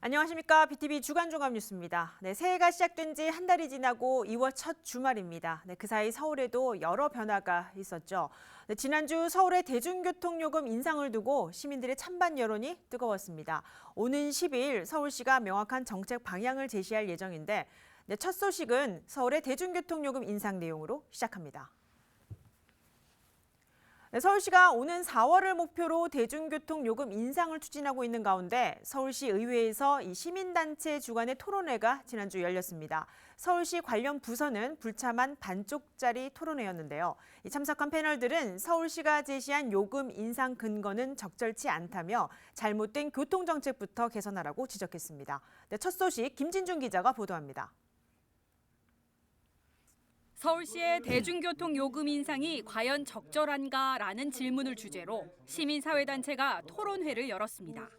안녕하십니까. BTV 주간 종합 뉴스입니다. 네, 새해가 시작된 지 한 달이 지나고 2월 첫 주말입니다. 네, 그 사이 서울에도 여러 변화가 있었죠. 네, 지난주 서울의 대중교통요금 인상을 두고 시민들의 찬반 여론이 뜨거웠습니다. 오는 10일 서울시가 명확한 정책 방향을 제시할 예정인데 네, 첫 소식은 서울의 대중교통요금 인상 내용으로 시작합니다. 네, 서울시가 오는 4월을 목표로 대중교통 요금 인상을 추진하고 있는 가운데 서울시 의회에서 이 시민단체 주관의 토론회가 지난주 열렸습니다. 서울시 관련 부서는 불참한 반쪽짜리 토론회였는데요. 이 참석한 패널들은 서울시가 제시한 요금 인상 근거는 적절치 않다며 잘못된 교통정책부터 개선하라고 지적했습니다. 네, 첫 소식 김진중 기자가 보도합니다. 서울시의 대중교통 요금 인상이 과연 적절한가라는 질문을 주제로 시민사회단체가 토론회를 열었습니다.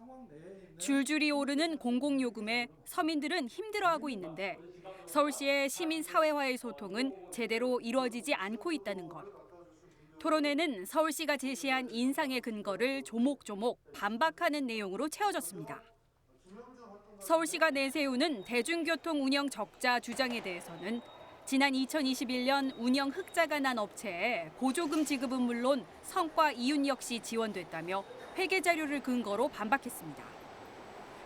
줄줄이 오르는 공공요금에 서민들은 힘들어하고 있는데 서울시의 시민사회와의 소통은 제대로 이루어지지 않고 있다는 것. 토론회는 서울시가 제시한 인상의 근거를 조목조목 반박하는 내용으로 채워졌습니다. 서울시가 내세우는 대중교통 운영 적자 주장에 대해서는 지난 2021년 운영 흑자가 난 업체에 보조금 지급은 물론 성과 이윤 역시 지원됐다며 회계 자료를 근거로 반박했습니다.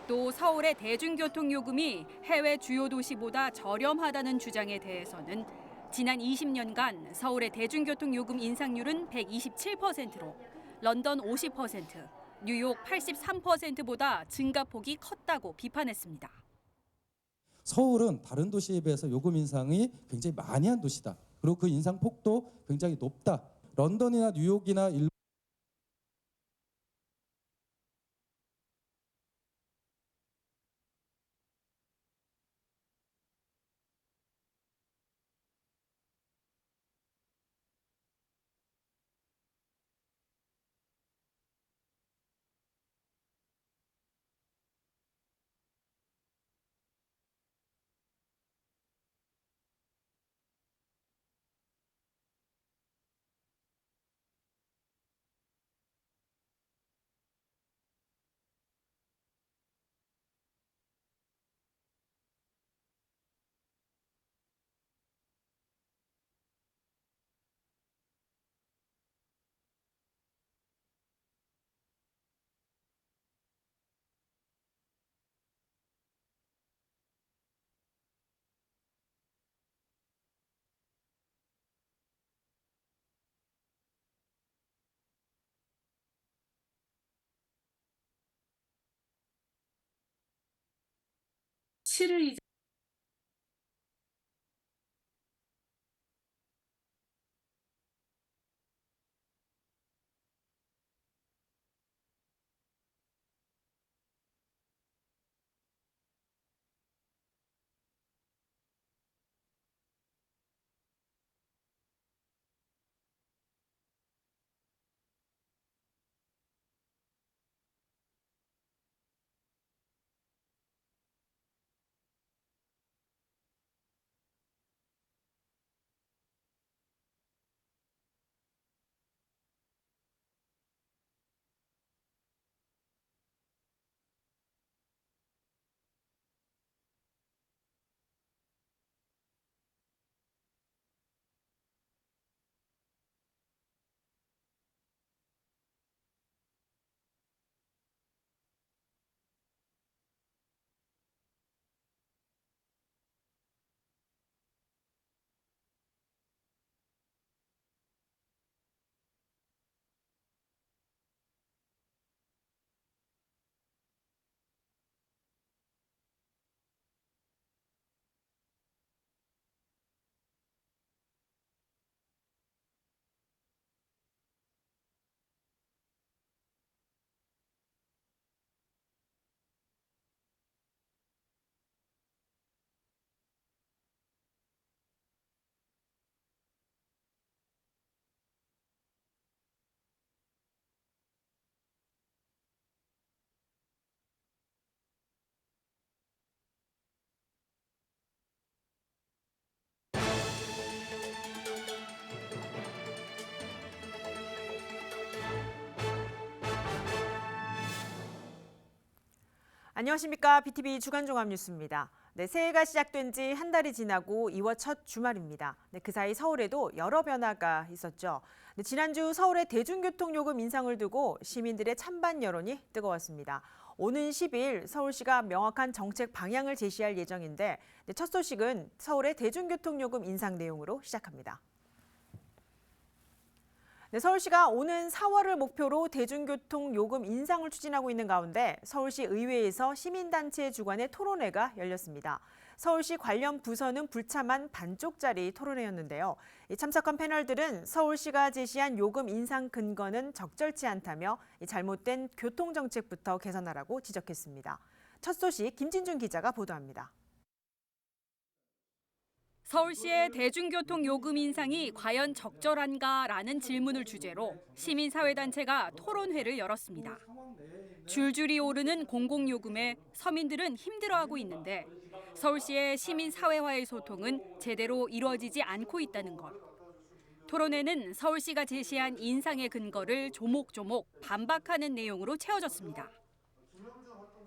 또 서울의 대중교통 요금이 해외 주요 도시보다 저렴하다는 주장에 대해서는 지난 20년간 서울의 대중교통 요금 인상률은 127%로 런던 50%, 뉴욕 83%보다 증가폭이 컸다고 비판했습니다. 서울은 다른 도시에 비해서 요금 인상이 굉장히 많이 한 도시다. 그리고 그 인상 폭도 굉장히 높다. 런던이나 뉴욕이나 일본 치를 안녕하십니까. BTV 주간종합뉴스입니다. 네, 새해가 시작된 지 한 달이 지나고 2월 첫 주말입니다. 네, 그 사이 서울에도 여러 변화가 있었죠. 네, 지난주 서울의 대중교통요금 인상을 두고 시민들의 찬반 여론이 뜨거웠습니다. 오는 10일 서울시가 명확한 정책 방향을 제시할 예정인데 첫 소식은 서울의 대중교통요금 인상 내용으로 시작합니다. 네, 서울시가 오는 4월을 목표로 대중교통 요금 인상을 추진하고 있는 가운데 서울시 의회에서 시민단체 주관의 토론회가 열렸습니다. 서울시 관련 부서는 불참한 반쪽짜리 토론회였는데요. 참석한 패널들은 서울시가 제시한 요금 인상 근거는 적절치 않다며 잘못된 교통정책부터 개선하라고 지적했습니다. 첫 소식 김진중 기자가 보도합니다. 서울시의 대중교통 요금 인상이 과연 적절한가라는 질문을 주제로 시민사회단체가 토론회를 열었습니다. 줄줄이 오르는 공공요금에 서민들은 힘들어하고 있는데 서울시의 시민사회와의 소통은 제대로 이루어지지 않고 있다는 것. 토론회는 서울시가 제시한 인상의 근거를 조목조목 반박하는 내용으로 채워졌습니다.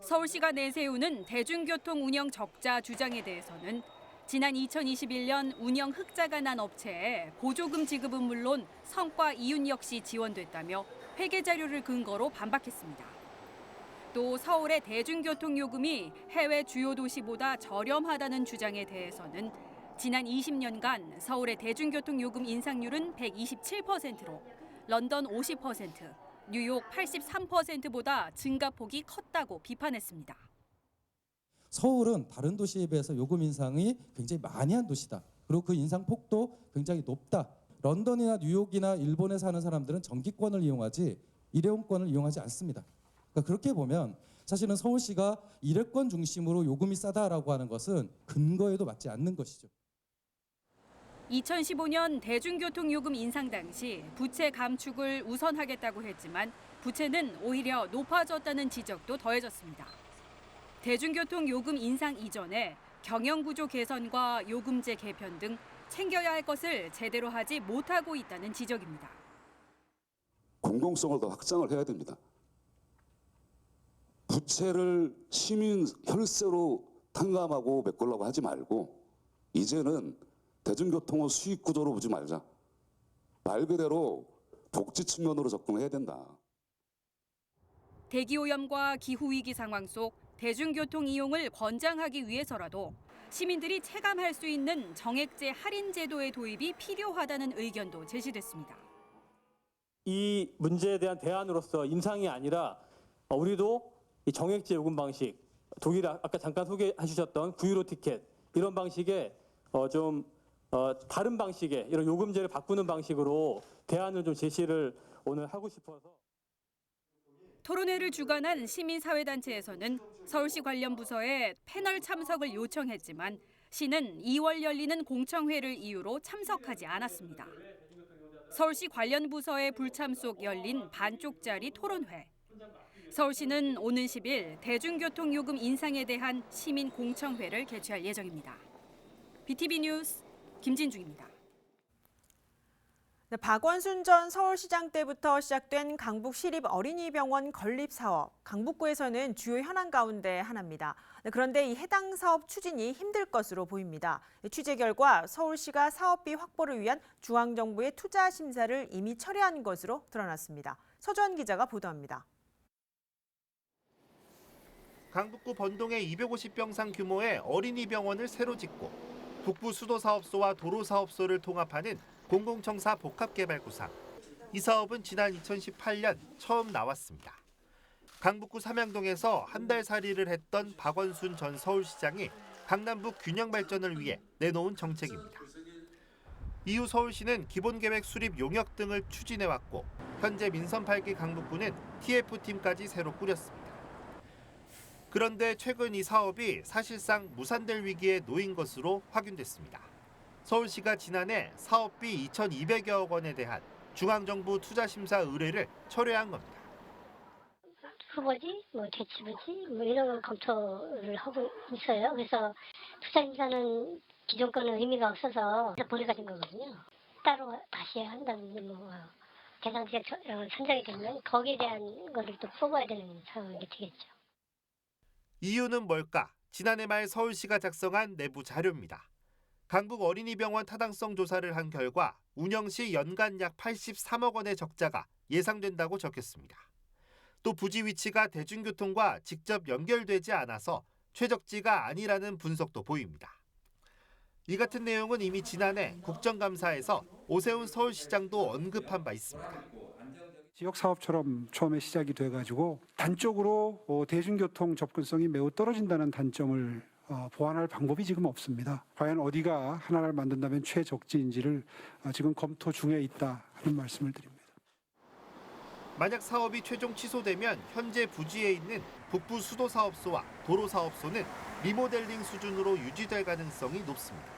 서울시가 내세우는 대중교통 운영 적자 주장에 대해서는 지난 2021년 운영 흑자가 난 업체에 보조금 지급은 물론 성과 이윤 역시 지원됐다며 회계 자료를 근거로 반박했습니다. 또 서울의 대중교통 요금이 해외 주요 도시보다 저렴하다는 주장에 대해서는 지난 20년간 서울의 대중교통 요금 인상률은 127%로 런던 50%, 뉴욕 83%보다 증가폭이 컸다고 비판했습니다. 서울은 다른 도시에 비해서 요금 인상이 굉장히 많이 한 도시다. 그리고 그 인상 폭도 굉장히 높다. 런던이나 뉴욕이나 일본에 사는 사람들은 정기권을 이용하지 일회용권을 이용하지 않습니다. 그러니까 그렇게 보면 사실은 서울시가 일회권 중심으로 요금이 싸다라고 하는 것은 근거에도 맞지 않는 것이죠. 2015년 대중교통 요금 인상 당시 부채 감축을 우선하겠다고 했지만 부채는 오히려 높아졌다는 지적도 더해졌습니다. 대중교통 요금 인상 이전에 경영구조 개선과 요금제 개편 등 챙겨야 할 것을 제대로 하지 못하고 있다는 지적입니다. 공공성을 더 확장을 해야 됩니다. 부채를 시민 혈세로 탕감하고 메꾸려고 하지 말고 이제는 대중교통을 수익 구조로 보지 말자. 말 그대로 복지 측면으로 접근해야 된다. 대기오염과 기후위기 상황 속 대중교통 이용을 권장하기 위해서라도 시민들이 체감할 수 있는 정액제 할인 제도의 도입이 필요하다는 의견도 제시됐습니다. 이 문제에 대한 대안으로서 인상이 아니라 우리도 이 정액제 요금 방식, 독일 아까 잠깐 소개해 주셨던 9유로 티켓 이런 방식의 다른 방식의 이런 요금제를 바꾸는 방식으로 대안을 좀 제시를 오늘 하고 싶어서. 토론회를 주관한 시민사회단체에서는 서울시 관련 부서에 패널 참석을 요청했지만 시는 2월 열리는 공청회를 이유로 참석하지 않았습니다. 서울시 관련 부서의 불참 속 열린 반쪽짜리 토론회. 서울시는 오는 10일 대중교통 요금 인상에 대한 시민 공청회를 개최할 예정입니다. BTV 뉴스 김진중입니다. 네, 박원순 전 서울시장 때부터 시작된 강북시립어린이병원 건립 사업. 강북구에서는 주요 현안 가운데 하나입니다. 네, 그런데 이 해당 사업 추진이 힘들 것으로 보입니다. 취재 결과 서울시가 사업비 확보를 위한 중앙정부의 투자 심사를 이미 철회한 것으로 드러났습니다. 서주원 기자가 보도합니다. 강북구 번동에 250병상 규모의 어린이병원을 새로 짓고 북부 수도사업소와 도로사업소를 통합하는 공공청사 복합개발구상. 이 사업은 지난 2018년 처음 나왔습니다. 강북구 삼양동에서 한 달 살이를 했던 박원순 전 서울시장이 강남북 균형 발전을 위해 내놓은 정책입니다. 이후 서울시는 기본계획 수립 용역 등을 추진해왔고 현재 민선 8기 강북구는 TF팀까지 새로 꾸렸습니다. 그런데 최근 이 사업이 사실상 무산될 위기에 놓인 것으로 확인됐습니다. 서울시가 지난해 사업비 2,200여억 원에 대한 중앙정부 투자심사 의뢰를 철회한 겁니다. 후보지, 대치부지, 이런 걸 검토를 하고 있어요. 그래서 투자심사는 기존 거는 의미가 없어서 보내가 된 거거든요. 따로 다시 한다는 계산기가 선정이 되면 거기에 대한 것을 또 뽑아야 되는 상황이 되겠죠. 이유는 뭘까? 지난해 말 서울시가 작성한 내부 자료입니다. 강북 어린이병원 타당성 조사를 한 결과 운영 시 연간 약 83억 원의 적자가 예상된다고 적혔습니다. 또 부지 위치가 대중교통과 직접 연결되지 않아서 최적지가 아니라는 분석도 보입니다. 이 같은 내용은 이미 지난해 국정감사에서 오세훈 서울시장도 언급한 바 있습니다. 지역 사업처럼 처음에 시작이 돼가지고 단적으로 대중교통 접근성이 매우 떨어진다는 단점을 보완할 방법이 지금 없습니다. 과연 어디가 하나를 만든다면 최적지인지를 지금 검토 중에 있다 하는 말씀을 드립니다. 만약 사업이 최종 취소되면 현재 부지에 있는 북부 수도사업소와 도로사업소는 리모델링 수준으로 유지될 가능성이 높습니다.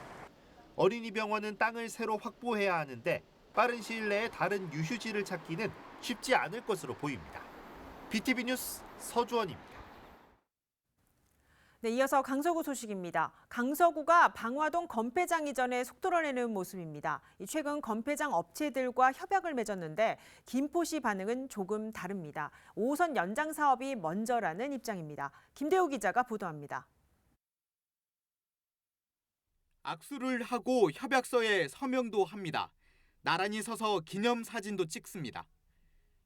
어린이병원은 땅을 새로 확보해야 하는데 빠른 시일 내에 다른 유휴지를 찾기는 쉽지 않을 것으로 보입니다. BTV 뉴스 서주원입니다. 네, 이어서 강서구 소식입니다. 강서구가 방화동 건폐장 이전에 속도를 내는 모습입니다. 최근 건폐장 업체들과 협약을 맺었는데 김포시 반응은 조금 다릅니다. 5호선 연장 사업이 먼저라는 입장입니다. 김대우 기자가 보도합니다. 악수를 하고 협약서에 서명도 합니다. 나란히 서서 기념사진도 찍습니다.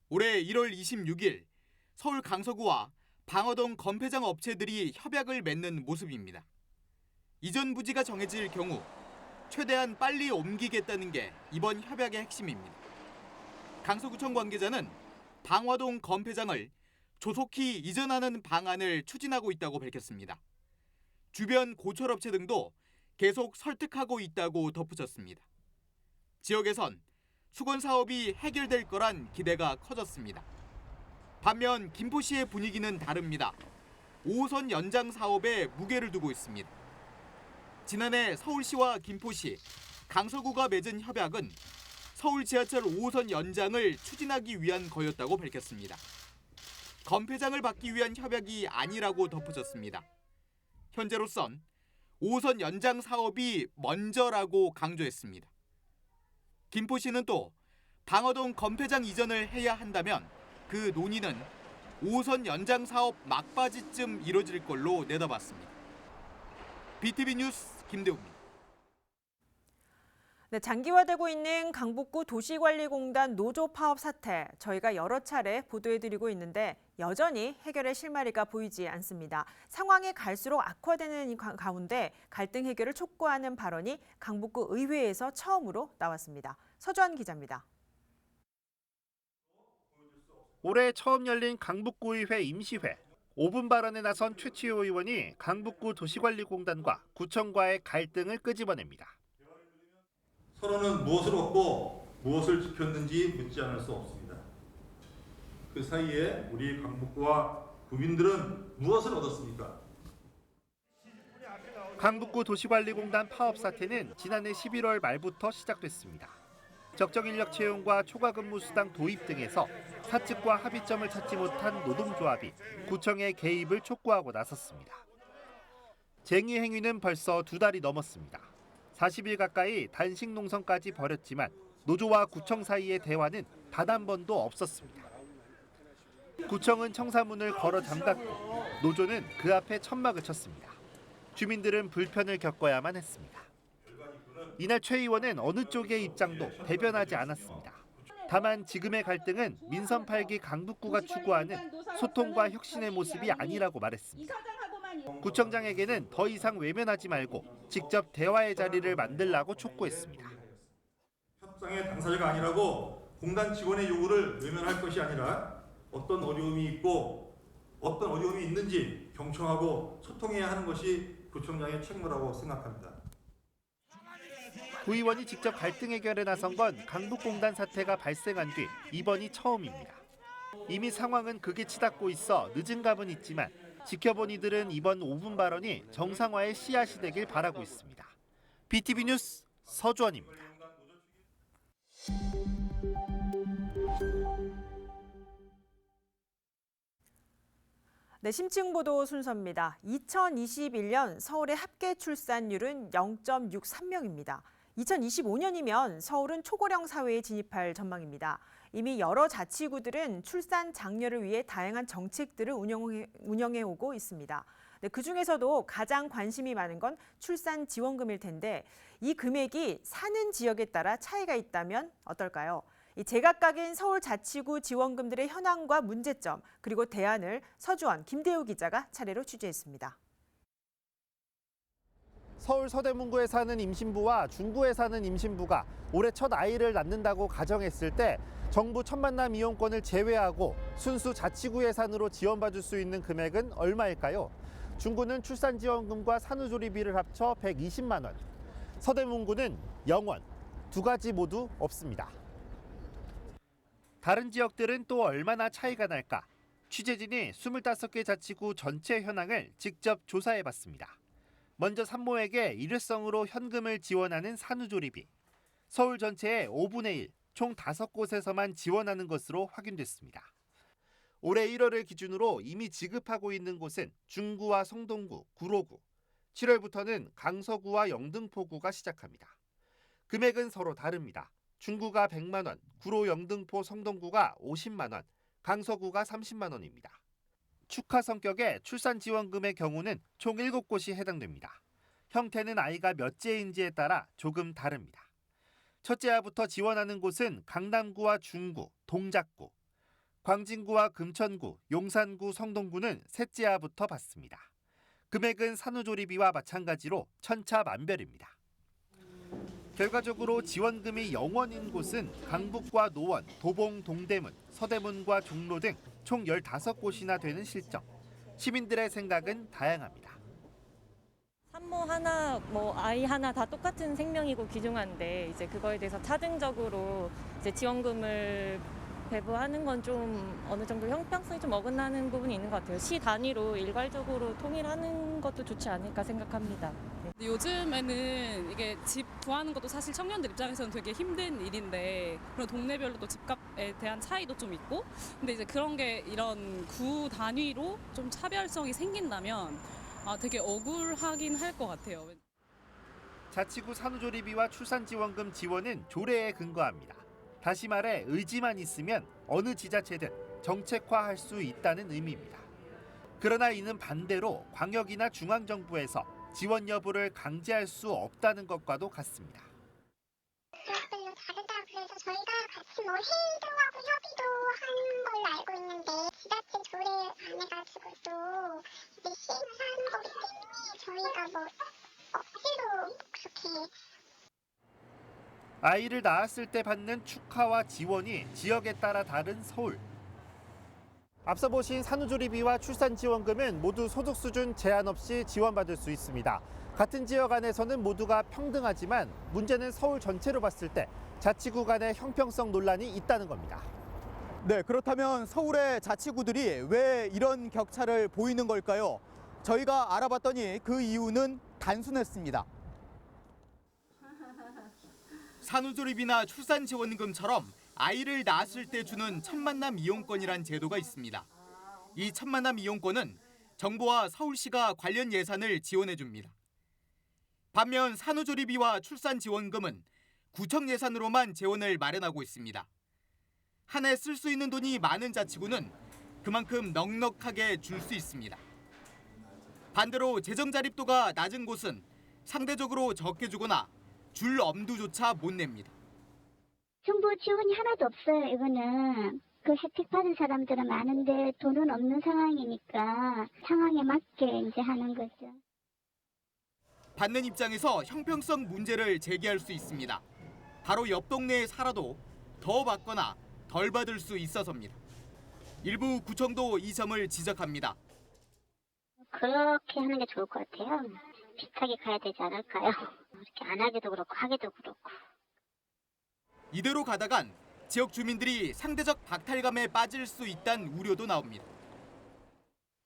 올해 1월 26일 서울 강서구와 방화동 건폐장 업체들이 협약을 맺는 모습입니다. 이전 부지가 정해질 경우 최대한 빨리 옮기겠다는 게 이번 협약의 핵심입니다. 강서구청 관계자는 방화동 건폐장을 조속히 이전하는 방안을 추진하고 있다고 밝혔습니다. 주변 고철업체 등도 계속 설득하고 있다고 덧붙였습니다. 지역에선 수건 사업이 해결될 거란 기대가 커졌습니다. 반면 김포시의 분위기는 다릅니다. 5호선 연장 사업에 무게를 두고 있습니다. 지난해 서울시와 김포시, 강서구가 맺은 협약은 서울 지하철 5호선 연장을 추진하기 위한 거였다고 밝혔습니다. 건폐장을 받기 위한 협약이 아니라고 덧붙였습니다. 현재로선 5호선 연장 사업이 먼저라고 강조했습니다. 김포시는 또 방화동 건폐장 이전을 해야 한다면 그 논의는 5호선 연장 사업 막바지쯤 이뤄질 걸로 내다봤습니다. BTV 뉴스 김대우입니다. 네, 장기화되고 있는 강북구 도시관리공단 노조 파업 사태, 저희가 여러 차례 보도해드리고 있는데 여전히 해결의 실마리가 보이지 않습니다. 상황이 갈수록 악화되는 가운데 갈등 해결을 촉구하는 발언이 강북구 의회에서 처음으로 나왔습니다. 서주환 기자입니다. 올해 처음 열린 강북구의회 임시회. 5분 발언에 나선 최치호 의원이 강북구 도시관리공단과 구청과의 갈등을 끄집어냅니다. 서로는 무엇을 얻고 무엇을 지켰는지 묻지 않을 수 없습니다. 그 사이에 우리 강북구와 구민들은 무엇을 얻었습니까? 강북구 도시관리공단 파업 사태는 지난해 11월 말부터 시작됐습니다. 적정 인력 채용과 초과 근무 수당 도입 등에서 사측과 합의점을 찾지 못한 노동조합이 구청의 개입을 촉구하고 나섰습니다. 쟁의 행위는 벌써 2달이 넘었습니다. 40일 가까이 단식 농성까지 벌였지만 노조와 구청 사이의 대화는 단 한 번도 없었습니다. 구청은 청사문을 걸어 잠갔고 노조는 그 앞에 천막을 쳤습니다. 주민들은 불편을 겪어야만 했습니다. 이날 최 의원은 어느 쪽의 입장도 대변하지 않았습니다. 다만 지금의 갈등은 민선 8기 강북구가 추구하는 소통과 혁신의 모습이 아니라고 말했습니다. 구청장에게는 더 이상 외면하지 말고 직접 대화의 자리를 만들라고 촉구했습니다. 협상의 당사자가 아니라고 공단 직원의 요구를 외면할 것이 아니라 어떤 어려움이 있고 어떤 어려움이 있는지 경청하고 소통해야 하는 것이 구청장의 책무라고 생각합니다. 구 의원이 직접 갈등 해결에 나선 건 강북공단 사태가 발생한 뒤 이번이 처음입니다. 이미 상황은 극에 치닫고 있어 늦은 감은 있지만 지켜본 이들은 이번 5분 발언이 정상화의 씨앗이 되길 바라고 있습니다. BTV 뉴스 서주원입니다. 네, 심층 보도 순서입니다. 2021년 서울의 합계 출산율은 0.63명입니다. 2025년이면 서울은 초고령 사회에 진입할 전망입니다. 이미 여러 자치구들은 출산 장려를 위해 다양한 정책들을 운영해 오고 있습니다. 네, 그중에서도 가장 관심이 많은 건 출산 지원금일 텐데 이 금액이 사는 지역에 따라 차이가 있다면 어떨까요? 이 제각각인 서울자치구 지원금들의 현황과 문제점 그리고 대안을 서주원, 김대우 기자가 차례로 취재했습니다. 서울 서대문구에 사는 임신부와 중구에 사는 임신부가 올해 첫 아이를 낳는다고 가정했을 때 정부 첫 만남 이용권을 제외하고 순수 자치구 예산으로 지원받을 수 있는 금액은 얼마일까요? 중구는 출산지원금과 산후조리비를 합쳐 120만 원, 서대문구는 0원, 두 가지 모두 없습니다. 다른 지역들은 또 얼마나 차이가 날까? 취재진이 25개 자치구 전체 현황을 직접 조사해봤습니다. 먼저 산모에게 일회성으로 현금을 지원하는 산후조리비. 서울 전체의 5분의 1, 총 5곳에서만 지원하는 것으로 확인됐습니다. 올해 1월을 기준으로 이미 지급하고 있는 곳은 중구와 성동구, 구로구, 7월부터는 강서구와 영등포구가 시작합니다. 금액은 서로 다릅니다. 중구가 100만 원, 구로, 영등포, 성동구가 50만 원, 강서구가 30만 원입니다. 축하 성격의 출산지원금의 경우는 총 7곳이 해당됩니다. 형태는 아이가 몇째인지에 따라 조금 다릅니다. 첫째 아부터 지원하는 곳은 강남구와 중구, 동작구, 광진구와 금천구, 용산구, 성동구는 셋째 아부터 받습니다. 금액은 산후조리비와 마찬가지로 천차만별입니다. 결과적으로 지원금이 0원인 곳은 강북과 노원, 도봉, 동대문, 서대문과 종로 등 총 15곳이나 되는 실정. 시민들의 생각은 다양합니다. 산모 하나, 아이 하나 다 똑같은 생명이고 귀중한데 이제 그거에 대해서 차등적으로 이제 지원금을 배부하는 건 좀 어느 정도 형평성이 좀 어긋나는 부분이 있는 것 같아요. 시 단위로 일괄적으로 통일하는 것도 좋지 않을까 생각합니다. 근데 요즘에는 이게 집 구하는 것도 사실 청년들 입장에서는 되게 힘든 일인데 그런 동네별로 또 집값에 대한 차이도 좀 있고 근데 이제 그런 게 이런 구 단위로 좀 차별성이 생긴다면 되게 억울하긴 할 것 같아요. 자치구 산후조리비와 출산지원금 지원은 조례에 근거합니다. 다시 말해 의지만 있으면 어느 지자체든 정책화할 수 있다는 의미입니다. 그러나 이는 반대로 광역이나 중앙정부에서 지원 여부를 강제할 수 없다는 것과도 같습니다. 지역별로 다르다 그래서 저희가 같이 회의도 하고 협의도 하는 걸로 알고 있는데 지자체 조례 안 해가지고도 이제 시행하는 거기 때문에 저희가 억지로 그렇게 아이를 낳았을 때 받는 축하와 지원이 지역에 따라 다른 서울. 앞서 보신 산후조리비와 출산지원금은 모두 소득 수준 제한 없이 지원받을 수 있습니다. 같은 지역 안에서는 모두가 평등하지만 문제는 서울 전체로 봤을 때 자치구 간의 형평성 논란이 있다는 겁니다. 네, 그렇다면 서울의 자치구들이 왜 이런 격차를 보이는 걸까요? 저희가 알아봤더니 그 이유는 단순했습니다. 산후조리비나 출산지원금처럼 아이를 낳았을 때 주는 첫 만남 이용권이란 제도가 있습니다. 이 첫 만남 이용권은 정부와 서울시가 관련 예산을 지원해 줍니다. 반면 산후조리비와 출산지원금은 구청 예산으로만 재원을 마련하고 있습니다. 한 해 쓸 수 있는 돈이 많은 자치구는 그만큼 넉넉하게 줄 수 있습니다. 반대로 재정 자립도가 낮은 곳은 상대적으로 적게 주거나 줄 엄두조차 못 냅니다. 정부 지원이 하나도 없어요. 이거는 그 혜택 받은 사람들은 많은데 돈은 없는 상황이니까 상황에 맞게 이제 하는 거죠. 받는 입장에서 형평성 문제를 제기할 수 있습니다. 바로 옆 동네에 살아도 더 받거나 덜 받을 수 있어서입니다. 일부 구청도 이 점을 지적합니다. 그렇게 하는 게 좋을 것 같아요. 비슷하게 가야 되지 않을까요? 이렇게 안 하기도 그렇고 하기도 그렇고. 이대로 가다간 지역 주민들이 상대적 박탈감에 빠질 수 있다는 우려도 나옵니다.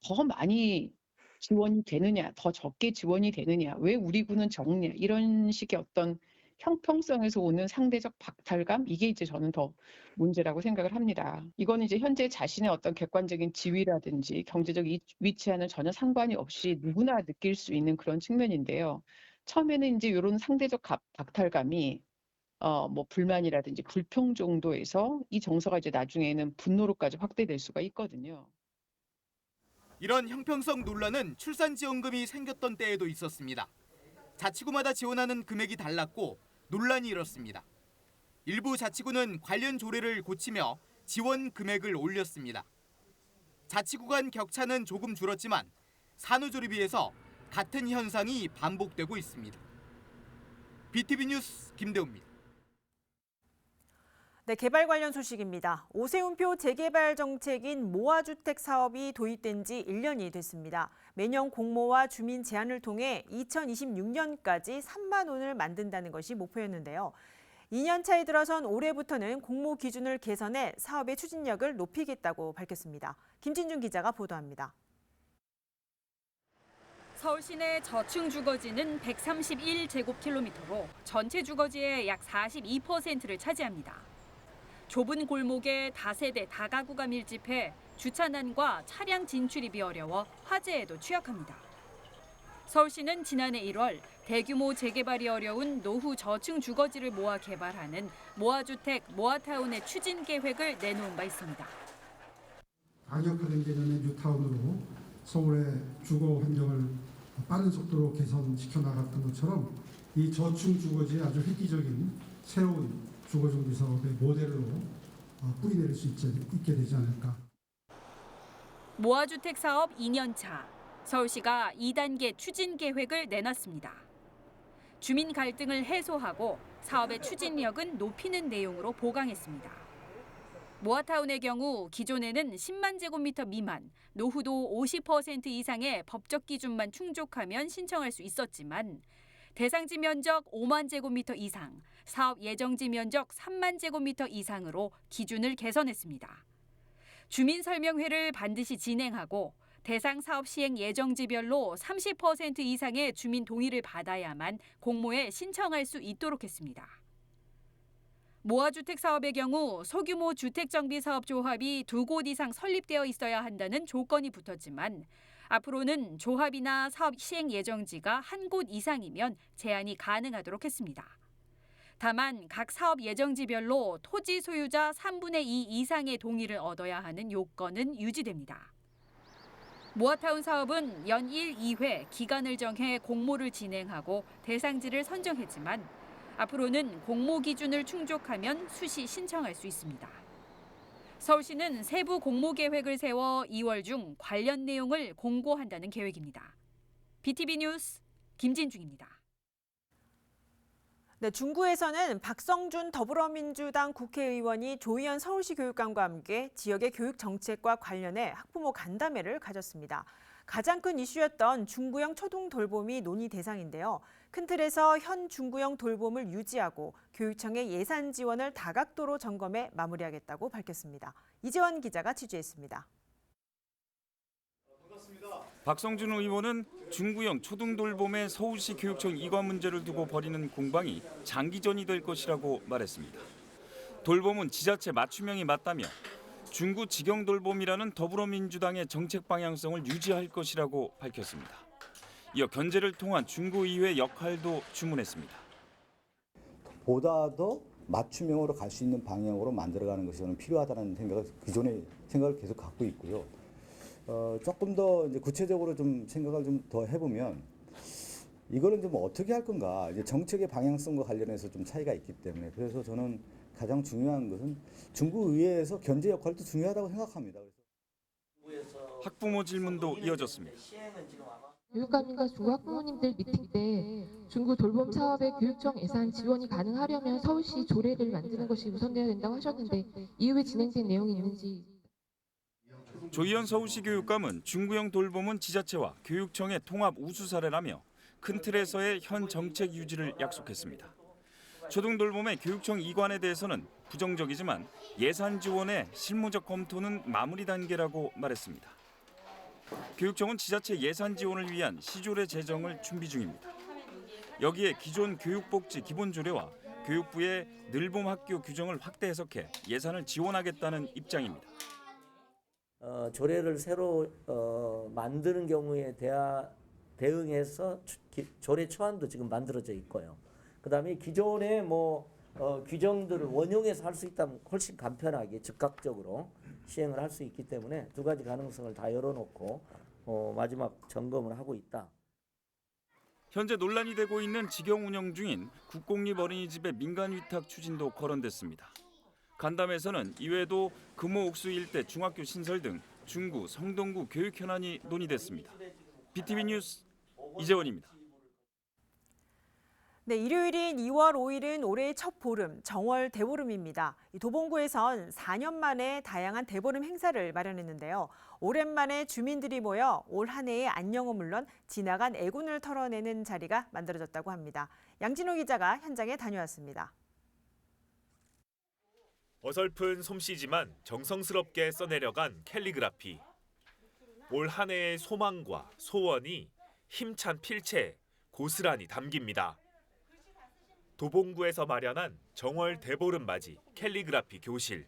더 많이 지원이 되느냐, 더 적게 지원이 되느냐, 왜 우리 구는 적냐 이런 식의 어떤 형평성에서 오는 상대적 박탈감 이게 이제 저는 더 문제라고 생각을 합니다. 이거는 이제 현재 자신의 어떤 객관적인 지위라든지 경제적 위치와는 전혀 상관이 없이 누구나 느낄 수 있는 그런 측면인데요. 처음에는 이제 이런 상대적 박탈감이 불만이라든지 불평 정도에서 이 정서가 이제 나중에는 분노로까지 확대될 수가 있거든요. 이런 형평성 논란은 출산지원금이 생겼던 때에도 있었습니다. 자치구마다 지원하는 금액이 달랐고 논란이 일었습니다. 일부 자치구는 관련 조례를 고치며 지원 금액을 올렸습니다. 자치구 간 격차는 조금 줄었지만 산후조리비에서 같은 현상이 반복되고 있습니다. BTV 뉴스 김대우입니다. 네, 개발 관련 소식입니다. 오세훈표 재개발 정책인 모아주택 사업이 도입된 지 1년이 됐습니다. 매년 공모와 주민 제안을 통해 2026년까지 3만 원을 만든다는 것이 목표였는데요. 2년 차에 들어선 올해부터는 공모 기준을 개선해 사업의 추진력을 높이겠다고 밝혔습니다. 김진중 기자가 보도합니다. 서울 시내 저층 주거지는 131제곱킬로미터로 전체 주거지의 약 42%를 차지합니다. 좁은 골목에 다세대 다가구가 밀집해 주차난과 차량 진출입이 어려워 화재에도 취약합니다. 서울시는 지난해 1월 대규모 재개발이 어려운 노후 저층 주거지를 모아 개발하는 모아주택, 모아타운의 추진 계획을 내놓은 바 있습니다. 강력화된 개념의 뉴타운으로 서울의 주거 환경을 빠른 속도로 개선시켜 나갔던 것처럼 이 저층 주거지에 아주 획기적인 새로운 주거정비 사업의 모델로 뿌리내릴 수 있게 되지 않을까. 모아주택 사업 2년 차. 서울시가 2단계 추진 계획을 내놨습니다. 주민 갈등을 해소하고 사업의 추진력은 높이는 내용으로 보강했습니다. 모아타운의 경우 기존에는 10만 제곱미터 미만, 노후도 50% 이상의 법적 기준만 충족하면 신청할 수 있었지만 대상지 면적 5만 제곱미터 이상, 사업 예정지 면적 3만 제곱미터 이상으로 기준을 개선했습니다. 주민 설명회를 반드시 진행하고 대상 사업 시행 예정지별로 30% 이상의 주민 동의를 받아야만 공모에 신청할 수 있도록 했습니다. 모아주택 사업의 경우 소규모 주택정비사업조합이 2곳 이상 설립되어 있어야 한다는 조건이 붙었지만 앞으로는 조합이나 사업 시행 예정지가 1곳 이상이면 제한이 가능하도록 했습니다. 다만 각 사업 예정지별로 토지 소유자 3분의 2 이상의 동의를 얻어야 하는 요건은 유지됩니다. 모아타운 사업은 연 1, 2회 기간을 정해 공모를 진행하고 대상지를 선정했지만 앞으로는 공모 기준을 충족하면 수시 신청할 수 있습니다. 서울시는 세부 공모 계획을 세워 2월 중 관련 내용을 공고한다는 계획입니다. BTV 뉴스 김진중입니다. 네, 중구에서는 박성준 더불어민주당 국회의원이 조희연 서울시 교육감과 함께 지역의 교육 정책과 관련해 학부모 간담회를 가졌습니다. 가장 큰 이슈였던 중구형 초등 돌봄이 논의 대상인데요. 큰 틀에서 현 중구형 돌봄을 유지하고 교육청의 예산 지원을 다각도로 점검해 마무리하겠다고 밝혔습니다. 이재원 기자가 취재했습니다. 박성준 의원은 중구형 초등돌봄의 서울시 교육청 이관 문제를 두고 벌이는 공방이 장기전이 될 것이라고 말했습니다. 돌봄은 지자체 맞춤형이 맞다며 중구 직영돌봄이라는 더불어민주당의 정책 방향성을 유지할 것이라고 밝혔습니다. 이어 견제를 통한 중구의회 역할도 주문했습니다. 보다 더 맞춤형으로 갈 수 있는 방향으로 만들어가는 것이 저는 필요하다는 생각을 기존의 생각을 계속 갖고 있고요. 조금 더 이제 구체적으로 좀 생각을 좀 더 해보면 이거는 좀 어떻게 할 건가 이제 정책의 방향성과 관련해서 좀 차이가 있기 때문에 그래서 저는 가장 중요한 것은 중구의회에서 견제 역할도 중요하다고 생각합니다. 학부모 질문도 이어졌습니다. 교육감님과 중구 학부모님들 미팅 때 중구 돌봄 사업의 교육청 예산 지원이 가능하려면 서울시 조례를 만드는 것이 우선되어야 된다고 하셨는데 이후에 진행된 내용이 있는지. 조희연 서울시 교육감은 중구형 돌봄은 지자체와 교육청의 통합 우수 사례라며 큰 틀에서의 현 정책 유지를 약속했습니다. 초등돌봄의 교육청 이관에 대해서는 부정적이지만 예산 지원의 실무적 검토는 마무리 단계라고 말했습니다. 교육청은 지자체 예산 지원을 위한 시조례 제정을 준비 중입니다. 여기에 기존 교육복지 기본조례와 교육부의 늘봄 학교 규정을 확대 해석해 예산을 지원하겠다는 입장입니다. 조례를 새로 만드는 경우에 대응해서 조례 초안도 지금 만들어져 있고요. 그다음에 기존의 규정들을 원용해서 할 수 있다면 훨씬 간편하게 즉각적으로 시행을 할 수 있기 때문에 두 가지 가능성을 다 열어놓고 마지막 점검을 하고 있다. 현재 논란이 되고 있는 직영 운영 중인 국공립 어린이집의 민간 위탁 추진도 거론됐습니다. 간담회에서는 이외에도 금호 옥수 일대 중학교 신설 등 중구, 성동구 교육 현안이 논의됐습니다. BTV 뉴스 이재원입니다. 네, 일요일인 2월 5일은 올해의 첫 보름, 정월 대보름입니다. 도봉구에선 4년 만에 다양한 대보름 행사를 마련했는데요. 오랜만에 주민들이 모여 올 한 해의 안녕은 물론 지나간 애군을 털어내는 자리가 만들어졌다고 합니다. 양진호 기자가 현장에 다녀왔습니다. 어설픈 솜씨지만 정성스럽게 써내려간 캘리그라피. 올 한 해의 소망과 소원이 힘찬 필체에 고스란히 담깁니다. 도봉구에서 마련한 정월 대보름 맞이 캘리그라피 교실.